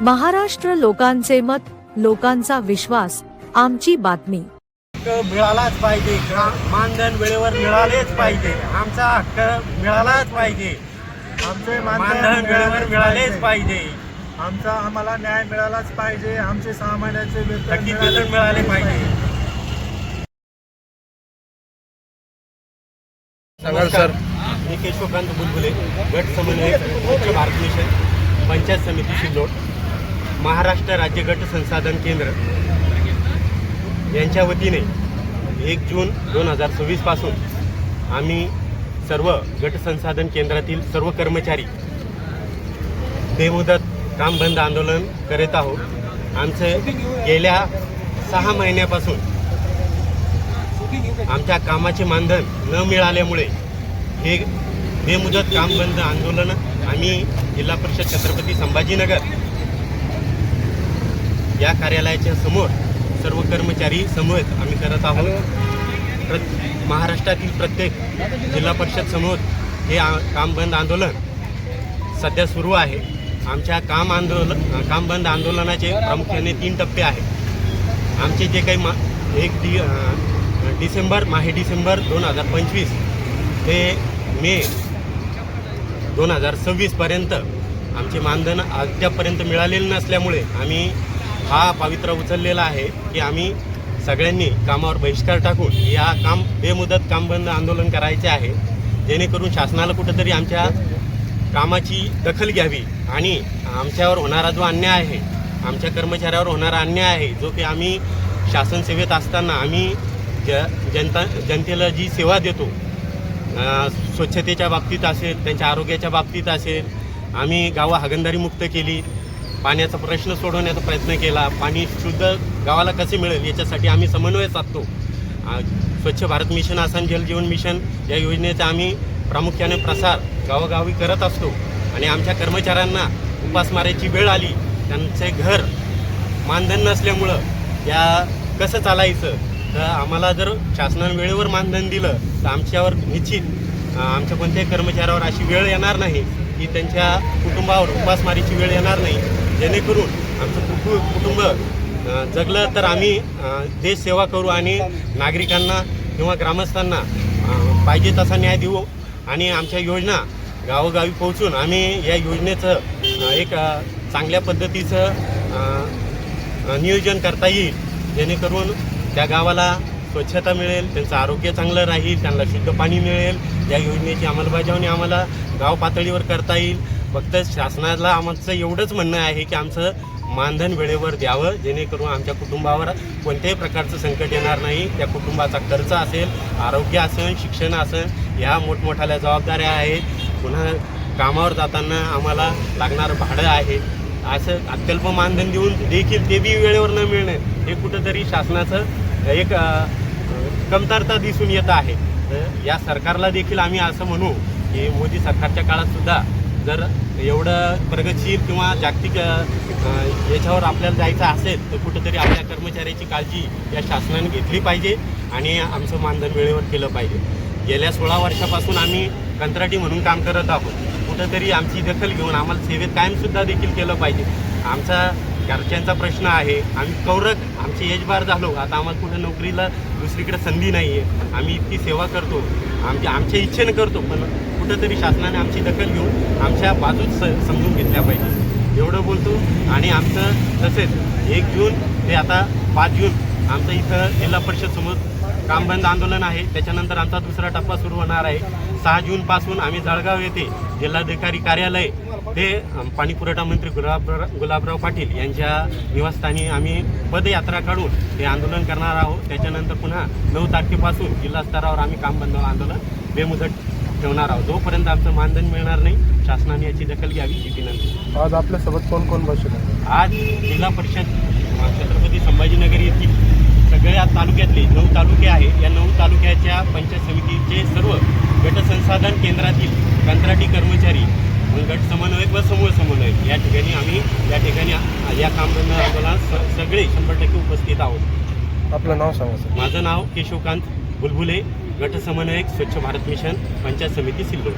महाराष्ट्र लोकांचे मत, लोकांचा विश्वास, आमची बातमी। मिळालाच पाहिजे, मानधन वेळेवर मिळालेच पाहिजे, आमचा हक्क मिळालाच पाहिजे, आमचे मानधन वेळेवर मिळालेच पाहिजे, आम्हाला न्याय मिळालाच पाहिजे, आमचे 6 महिन्याचे थकीत वेतन मिळाले पाहिजे। नमस्कार, मी केशवकांत बुलबुले, गट समन्वयक, स्वच्छ भारत मिशन, पंचायत समिती सिल्लोड, महाराष्ट्र राज्य गट संसाधन केंद्र यांच्या वतीने 1 जून 2026 पासून आम्ही सर्व गट संसाधन केंद्रातील सर्व कर्मचारी बेमुदत काम बंद आंदोलन करीत आहोत। आमचे गेल्या 6 महिन्यापासून आमच्या कामाचे मानधन न मिळाल्यामुळे हे बेमुदत काम बंद आंदोलन आम्ही जिल्हा परिषद छत्रपती संभाजीनगर या कार्यालयाच्या समोर सर्व कर्मचारी समूह आम्ही करत आहोत। महाराष्ट्रातील प्रत्येक जिल्हा परिषद समोर हे काम बंद आंदोलन सध्या सुरू आहे। आमच्या काम बंद आंदोलनाचे प्रामुख्याने 3 टप्पे आहेत। आमचे जे काही 1 डिसेंबर 2025 ते मे 2026 पर्यंत आमचे मानधन अद्यापर्यंत मिळालेले नसल्यामुळे आम्ही हा पवित्र उचललेला आहे की आम्ही सगळ्यांनी कामावर बहिष्कार टाकून या बेमुदत काम बंद आंदोलन करायचे आहे, जेणेकरून शासनाला कुठंतरी आमच्या कामाची दखल घ्यावी आणि आमच्यावर होणारा जो अन्याय आहे, आमच्या कर्मचाऱ्यावर होणारा अन्याय आहे, जो की आम्ही शासन सेवेत असताना आम्ही जनतेला जी सेवा देतो, स्वच्छतेच्या बाबतीत असेल, त्यांच्या आरोग्याच्या बाबतीत असेल, आम्ही गावं हागणदारी मुक्त केली, पाण्याचा प्रश्न सोडवण्याचा प्रयत्न केला, पाणी शुद्ध गावाला कसे मिळेल याच्यासाठी आम्ही समन्वय साधतो। स्वच्छ भारत मिशन, आसाम जल जीवन मिशन या योजनेचा आम्ही प्रामुख्याने प्रसार गावोगावी करत असतो आणि आमच्या कर्मचाऱ्यांना उपासमारीची वेळ आली, त्यांचे घर मानधन नसल्यामुळं या कसं चालायचं, तर आम्हाला जर शासनाने वेळेवर मानधन दिलं तर आमच्यावर निश्चित आमच्या कोणत्याही कर्मचाऱ्यावर अशी वेळ येणार नाही की त्यांच्या कुटुंबावर उपासमारीची वेळ येणार नाही, जेणेकरून आमचं कुटुंब जगलं तर आम्ही देश सेवा करू आणि नागरिकांना किंवा ग्रामस्थांना पाहिजे तसा न्याय देऊ आणि आमच्या योजना गावोगावी पोहोचून आम्ही या योजनेचं एक चांगल्या पद्धतीचं नियोजन करता येईल, जेणेकरून त्या गावाला स्वच्छता मिळेल, त्यांचं आरोग्य चांगलं राहील, त्यांना शुद्ध पाणी मिळेल। या योजनेची अंमलबजावणी आम्हाला गाव पातळीवर करता येईल। फक्त शासनाला आमचं एवढंच म्हणणं आहे की आमचं मानधन वेळेवर द्यावं, जेणेकरून आमच्या कुटुंबावर कोणत्याही प्रकारचं संकट येणार नाही। त्या कुटुंबाचा खर्च असेल, आरोग्य असेल, शिक्षण असेल, ह्या मोठमोठ्या जबाबदाऱ्या आहेत। पुन्हा कामावर जाताना आम्हाला लागणारं भाडं आहे, असं अत्यल्प मानधन देऊन देखील ते बी वेळेवर न मिळणे हे कुठंतरी शासनाचं एक कमतरता दिसून येत आहे। तर या सरकारला देखील आम्ही असं म्हणू की मोदी सरकारच्या काळातसुद्धा जर एवढं प्रगतशील किंवा जागतिक याच्यावर आपल्याला जायचं असेल तर कुठंतरी आपल्या कर्मचाऱ्याची काळजी या शासनाने घेतली पाहिजे आणि आमचं मानधन वेळेवर केलं पाहिजे। गेल्या 16 वर्षापासून आम्ही कंत्राटी म्हणून काम करत आहोत, कुठंतरी आमची दखल घेऊन आम्हाला सेवेत कायमसुद्धा देखील केलं पाहिजे। आमचा घरच्यांचा प्रश्न आहे, आम्ही कौरक आमचे एजबार झालो, आता आम्हाला कुठं नोकरीला दुसरीकडे संधी नाही आहे, आम्ही इतकी सेवा करतो, आमच्या इच्छेनं करतो, पण कुठंतरी शासनाने आमची दखल घेऊन आमच्या बाजूच समजून घेतल्या पाहिजे एवढं बोलतो। आणि आमचं तसेच 1 जून ते आता 5 जून आमचं इथं जिल्हा परिषद समोर काम बंद आंदोलन आहे, त्याच्यानंतर आमचा दुसरा टप्पा सुरू होणार आहे। 6 जूनपासून आम्ही जळगाव येथे जिल्हाधिकारी कार्यालय ते पाणीपुरवठा मंत्री गुलाबराव पाटील यांच्या निवासस्थानी आम्ही पदयात्रा काढून हे आंदोलन करणार आहोत। त्याच्यानंतर पुन्हा 9 तारखेपासून जिल्हा स्तरावर आम्ही काम बंद आंदोलन बेमुदत ठेवणार आहोत, जोपर्यंत आमचं मानधन मिळणार नाही। शासनाने याची दखल घ्यावी ही विनंती। आज आपल्यासोबत कोण कोण बसले? आज जिल्हा परिषद छत्रपती संभाजीनगर येथील सगळ्या तालुक्यातले 9 तालुके आहे, या 9 तालुक्याच्या पंचायत समितीचे सर्व गट संसाधन केंद्रातील कंत्राटी कर्मचारी, गट समन्वयक व समूह समन्वयक या ठिकाणी या काम बंद आंदोलनात सगळे 100% उपस्थित आहोत। आपलं नाव सांगा सर। माझं नाव केशवकांत बुलबुले, गट समन्वयक, स्वच्छ भारत मिशन, पंचायत समिती सिल्लोड।